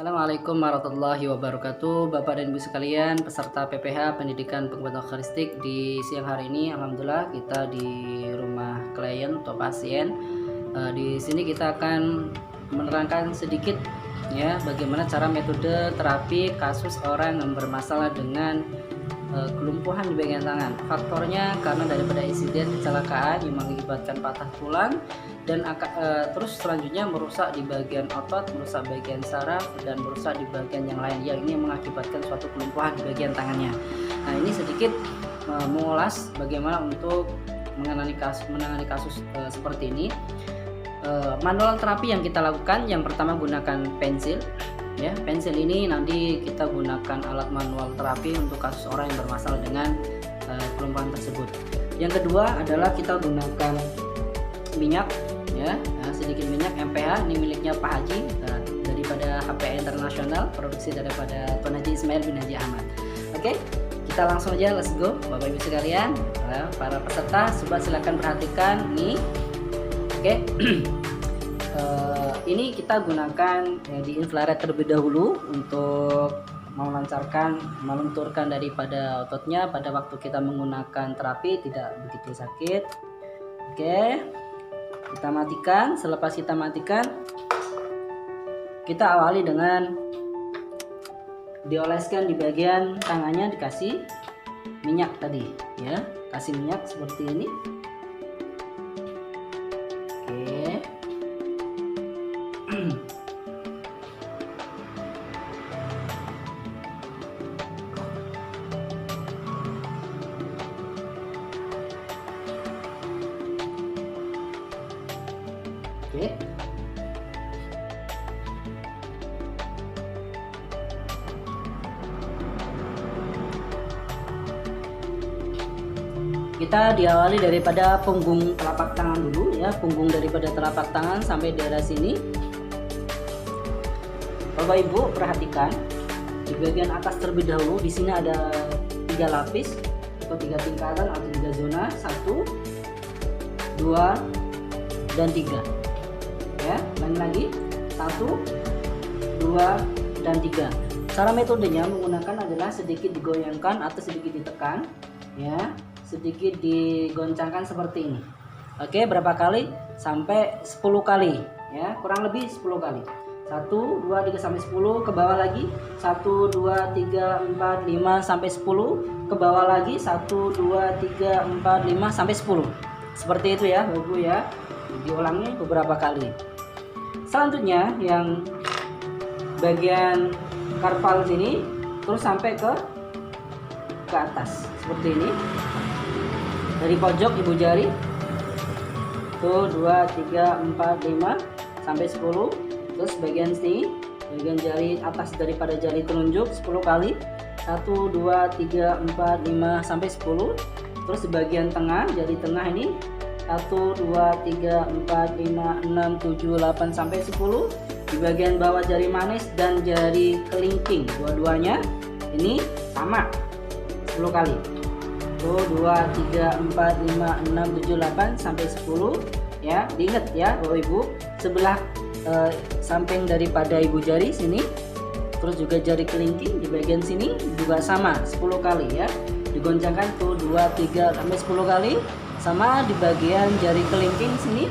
Assalamualaikum warahmatullahi wabarakatuh, Bapak dan Ibu sekalian, peserta PPH Pendidikan Pengobatan Holistik. Di siang hari ini, alhamdulillah kita di rumah klien atau pasien. Di sini kita akan menerangkan sedikit ya bagaimana cara metode terapi kasus orang yang bermasalah dengan kelumpuhan di bagian tangan. Faktornya karena daripada insiden kecelakaan yang mengakibatkan patah tulang dan terus selanjutnya merusak di bagian otot, merusak bagian saraf, dan merusak di bagian yang lain yang ini mengakibatkan suatu kelumpuhan di bagian tangannya. Nah, ini sedikit mengulas bagaimana untuk menangani kasus seperti ini. Manual terapi yang kita lakukan, yang pertama gunakan pensil. Ya, pensil ini nanti kita gunakan alat manual terapi untuk kasus orang yang bermasalah dengan kelumpuhan tersebut. Yang kedua adalah kita gunakan minyak, ya, sedikit minyak MPH. Ini miliknya Pak Haji daripada HPA Internasional, produksi daripada Tuan Haji Ismail bin Haji Ahmad. Oke, kita langsung aja, let's go, Bapak Ibu sekalian. Para peserta, coba silakan perhatikan nih. Oke. Ini kita gunakan di infrared terlebih dahulu untuk melenturkan daripada ototnya pada waktu kita menggunakan terapi tidak begitu sakit. Oke, kita matikan. Selepas kita matikan, kita awali dengan dioleskan di bagian tangannya, dikasih minyak tadi ya, kasih minyak seperti ini. Oke. Kita diawali daripada punggung telapak tangan dulu ya, punggung daripada telapak tangan sampai daerah sini. Bapak Ibu perhatikan di bagian atas terlebih dahulu. Di sini ada 3 lapis atau 3 tingkatan atau 3 zona, 1, 2, dan 3. Ya, ulangi lagi, 1, 2, dan 3. Cara metodenya menggunakan adalah sedikit digoyangkan atau sedikit ditekan, ya, sedikit digoncangkan seperti ini. Oke, berapa kali? Sampai 10 kali, ya, kurang lebih 10 kali. 1, 2, 3 sampai 10, ke bawah lagi. 1, 2, 3, 4, 5 sampai 10, ke bawah lagi. 1, 2, 3, 4, 5 sampai 10. Seperti itu ya, Bapak Ibu ya. Diulangi beberapa kali. Selanjutnya yang bagian karpal sini terus sampai ke atas seperti ini. Dari pojok ibu jari. Tuh 2, 3, 4, 5 sampai 10. Terus bagian sini, bagian jari atas daripada jari telunjuk 10 kali. 1, 2, 3, 4, 5 sampai 10. Terus di bagian tengah, jari tengah ini 1, 2, 3, 4, 5, 6, 7, 8 sampai 10. Di bagian bawah jari manis dan jari kelingking, dua-duanya ini sama 10 kali. 1, 2, 3, 4, 5, 6, 7, 8 sampai 10 ya. Diingat ya Bapak Ibu, sebelah samping daripada ibu jari sini, terus juga jari kelingking di bagian sini juga sama 10 kali ya. Digoncangkan tuh 2, 3 sampai 10 kali. Sama di bagian jari kelingking sini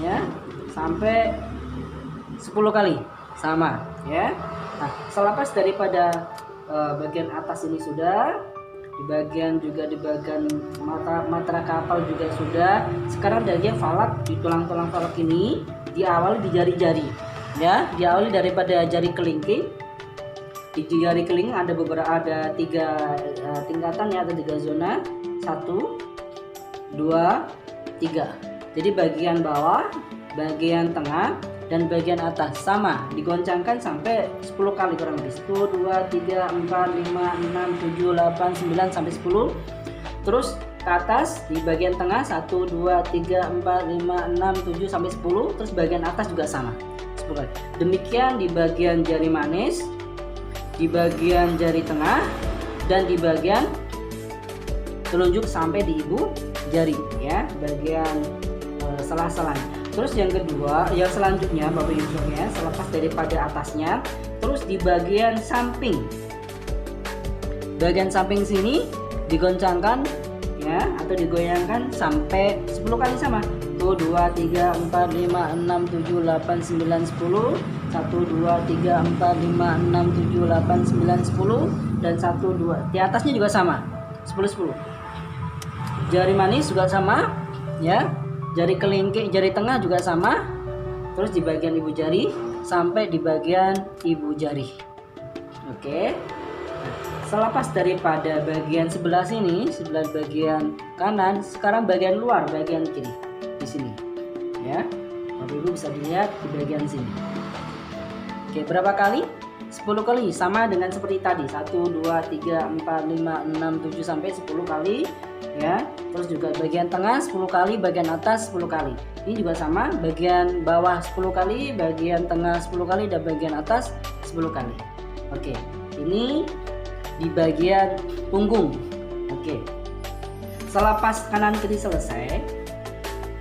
ya, sampai 10 kali sama ya. Nah, selepas daripada bagian atas ini sudah, di bagian juga di bagian mata kapal juga sudah. Sekarang bagian falak, di tulang-tulang falak ini diawali di jari-jari ya, diawali daripada jari kelingking. Di jari kelingking ada 3 tingkatan ya, ada 3 zona. 1, 2, 3. Jadi bagian bawah, bagian tengah, dan bagian atas sama digoncangkan sampai 10 kali kurang lebih. 1, 2, 3, 4, 5, 6, 7, 8, 9 sampai 10. Terus ke atas di bagian tengah 1, 2, 3, 4, 5, 6, 7 sampai 10. Terus bagian atas juga sama 10 kali. Demikian di bagian jari manis, di bagian jari tengah, dan di bagian telunjuk sampai di ibu jari ya, bagian sela-selanya. Terus yang kedua, yang selanjutnya Bapak Ibu sekalian, selepas daripada atasnya, terus di bagian samping. Bagian samping sini digoncangkan ya, atau digoyangkan sampai 10 kali sama. 1 2 3 4 5 6 7 8 9 10. 1 2 3 4 5 6 7 8 9 10 dan 1 2. Di atasnya juga sama. 10 10. Jari manis juga sama ya. Jari kelingking, jari tengah juga sama. Terus di bagian ibu jari sampai di bagian ibu jari. Oke. Selepas daripada bagian sebelah sini, sebelah bagian kanan, sekarang bagian luar, bagian kiri di sini. Ya. Bapak Ibu bisa dilihat di bagian sini. Oke, berapa kali? 10 kali, sama dengan seperti tadi. 1 2 3 4 5 6 7 sampai 10 kali. Ya, terus juga bagian tengah 10 kali, bagian atas 10 kali. Ini juga sama, bagian bawah 10 kali, bagian tengah 10 kali, dan bagian atas 10 kali. Oke, ini di bagian punggung. Oke, selepas kanan kiri selesai,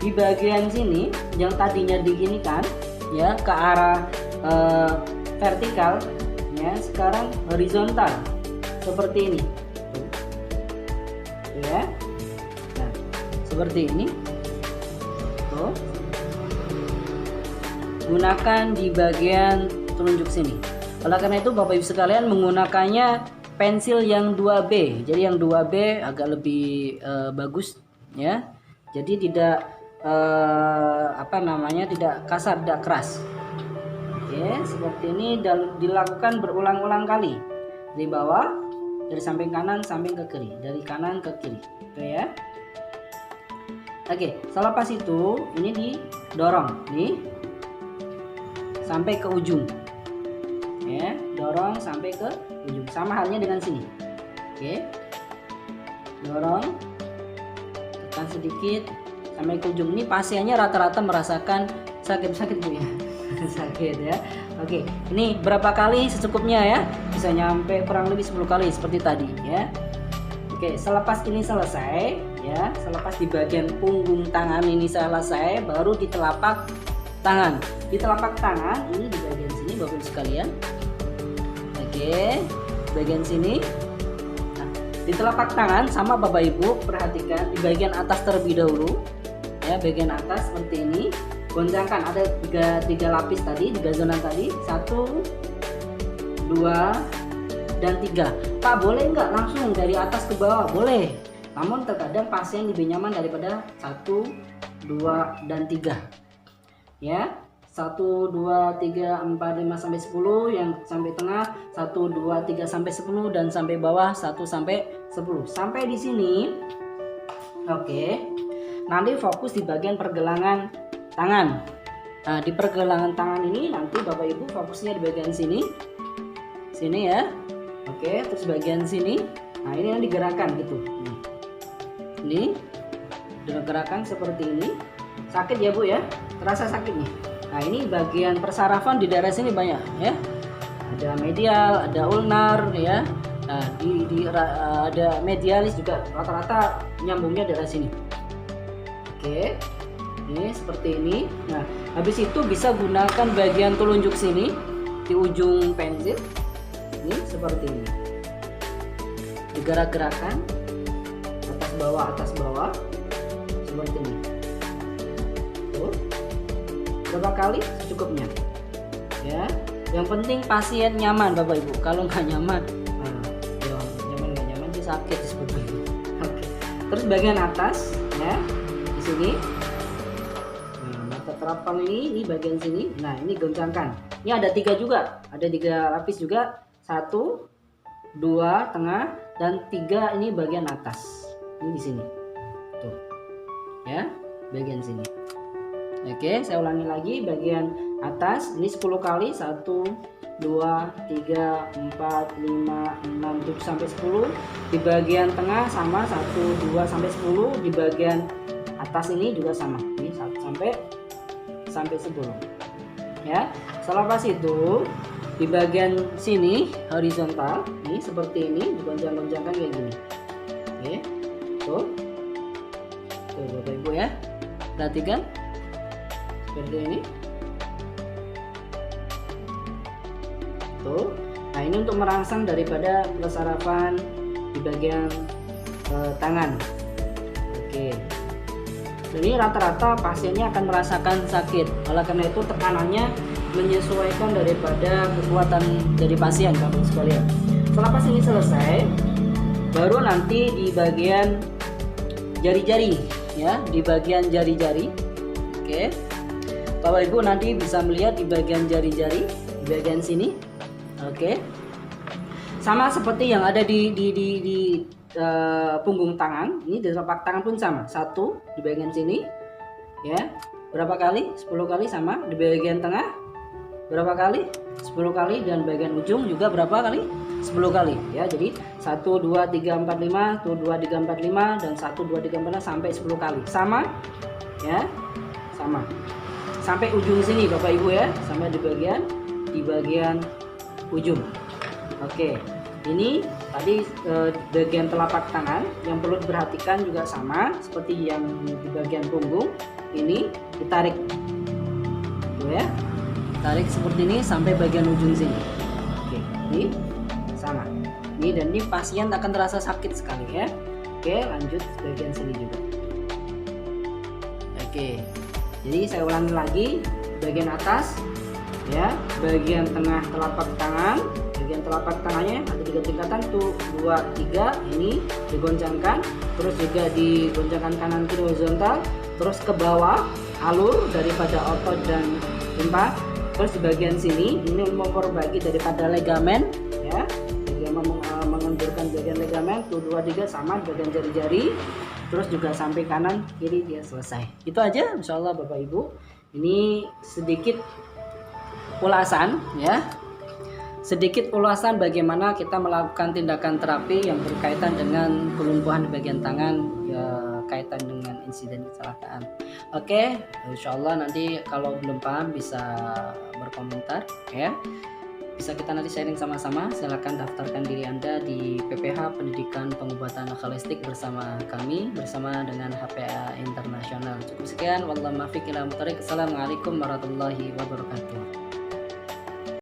di bagian sini yang tadinya diginikan ya ke arah vertikal, ya sekarang horizontal seperti ini. Tuh ya. Nah, seperti ini. Tuh. Gunakan di bagian telunjuk sini. Oleh karena itu Bapak Ibu sekalian menggunakannya pensil yang 2B. Jadi yang 2B agak lebih bagus ya. Jadi tidak tidak kasar, tidak keras. Oke, seperti ini dan dilakukan berulang-ulang kali. Dari bawah, dari samping kanan samping ke kiri, dari kanan ke kiri. Oke ya. Oke, selepas itu ini didorong nih sampai ke ujung. Ya, dorong sampai ke ujung. Sama halnya dengan sini. Oke. Dorong, tekan sedikit sampai ke ujung. Ini pasiennya rata-rata merasakan sakit-sakit Bu ya. Sakit ya. Oke, ini berapa kali secukupnya ya? Bisa nyampe kurang lebih 10 kali seperti tadi ya. Oke, selepas ini selesai ya, selepas di bagian punggung tangan ini selesai, baru di telapak tangan. Di telapak tangan ini di bagian sini Bapak Ibu sekalian. Oke, bagian sini. Nah, di telapak tangan sama Bapak Ibu perhatikan di bagian atas terlebih dahulu. Ya, bagian atas seperti ini. Goncangkan, ada tiga lapis tadi, 3 zona tadi, 1 2 dan 3. Pak, boleh nggak langsung dari atas ke bawah? Boleh. Namun terkadang pasien lebih nyaman daripada 1 2 dan 3. Ya. 1 2 3 4 5 sampai 10, yang sampai tengah 1 2 3 sampai 10 dan sampai bawah 1 sampai 10. Sampai di sini. Oke. Nanti fokus di bagian pergelangan tangan. Nah, di pergelangan tangan ini nanti Bapak Ibu fokusnya di bagian sini. Sini ya. Oke, terus bagian sini. Nah, ini yang digerakkan gitu. Ini digerakkan seperti ini. Sakit ya Bu ya? Terasa sakit nih. Nah, ini bagian persarafan di daerah sini banyak ya. Ada medial, ada ulnar ya. Nah, ada medialis juga, rata-rata nyambungnya daerah sini. Oke. Ini seperti ini. Nah, habis itu bisa gunakan bagian telunjuk sini di ujung pensil. Ini seperti ini. Digerak-gerakan atas bawah seperti ini. Tuh. Berapa kali? Secukupnya. Ya. Yang penting pasien nyaman Bapak Ibu. Kalau nggak nyaman, nggak nyaman sih sakit seperti ini. Oke. Terus bagian atas ya di sini. Terapang ini bagian sini. Nah, ini goncangkan. Ini ada 3 juga, ada 3 lapis juga. 1 2 tengah dan 3 ini bagian atas. Ini di sini. Tuh. Ya, bagian sini. Oke, saya ulangi lagi bagian atas ini 10 kali. 1 2 3 4 5 6 7 sampai 10. Di bagian tengah sama 1 2 sampai 10. Di bagian atas ini juga sama. Ini 1 sampai 10 ya. Selepas itu di bagian sini horizontal ini seperti ini, digoncang-goncangkan kayak gini. Oke, tuh Bapak Ibu ya, perhatikan seperti ini tuh. Nah, ini untuk merangsang daripada persarafan di bagian tangan. Oke. Ini rata-rata pasiennya akan merasakan sakit. Oleh karena itu tekanannya menyesuaikan daripada kekuatan dari pasien, Bapak sekalian. Setelah pas ini selesai, baru nanti di bagian jari-jari ya, di bagian jari-jari. Oke. Bapak Ibu nanti bisa melihat di bagian jari-jari, di bagian sini. Oke. Sama seperti yang ada di punggung tangan, ini di telapak tangan pun sama. Satu di bagian sini, ya. Berapa kali? 10 kali sama. Di bagian tengah berapa kali? 10 kali. Dan bagian ujung juga berapa kali? 10 kali. Ya, jadi 1, 2, 3, 4, 5, 1, 2, 3, 4, 5, dan 1, 2, 3, 4, 5 sampai 10 kali. Sama, ya, sama. Sampai ujung sini, Bapak Ibu ya, sampai di bagian ujung. Oke. Ini tadi bagian telapak tangan yang perlu diperhatikan juga sama seperti yang di bagian punggung. Ini ditarik, tuh ya, tarik seperti ini sampai bagian ujung sini. Oke, ini sama. Ini dan ini pasien akan terasa sakit sekali ya. Oke, lanjut bagian sini juga. Oke, jadi saya ulangi lagi, bagian atas, ya, bagian tengah telapak tangan. Bagian telapak tangannya ada 3 tingkatan tuh, 2, 3 ini digoncangkan, terus juga digoncangkan kanan kiri horizontal, terus ke bawah alur daripada otot dan limpa, terus di bagian sini ini memperbagi daripada ligamen ya, mengendurkan bagian ligamen tuh 2, 3 sama di bagian jari-jari, terus juga sampai kanan kiri dia selesai. Itu aja insyaallah Bapak Ibu. Ini sedikit ulasan ya. Sedikit ulasan bagaimana kita melakukan tindakan terapi yang berkaitan dengan kelumpuhan di bagian tangan ya, kaitan dengan insiden kecelakaan. Oke, insyaallah nanti kalau belum paham bisa berkomentar ya. Bisa kita nanti sharing sama-sama. Silakan daftarkan diri Anda di PPH Pendidikan Pengobatan Lokalistik bersama kami, bersama dengan HPA Internasional. Cukup sekian, wallahu muwaffiq ila muthariq. Assalamualaikum warahmatullahi wabarakatuh.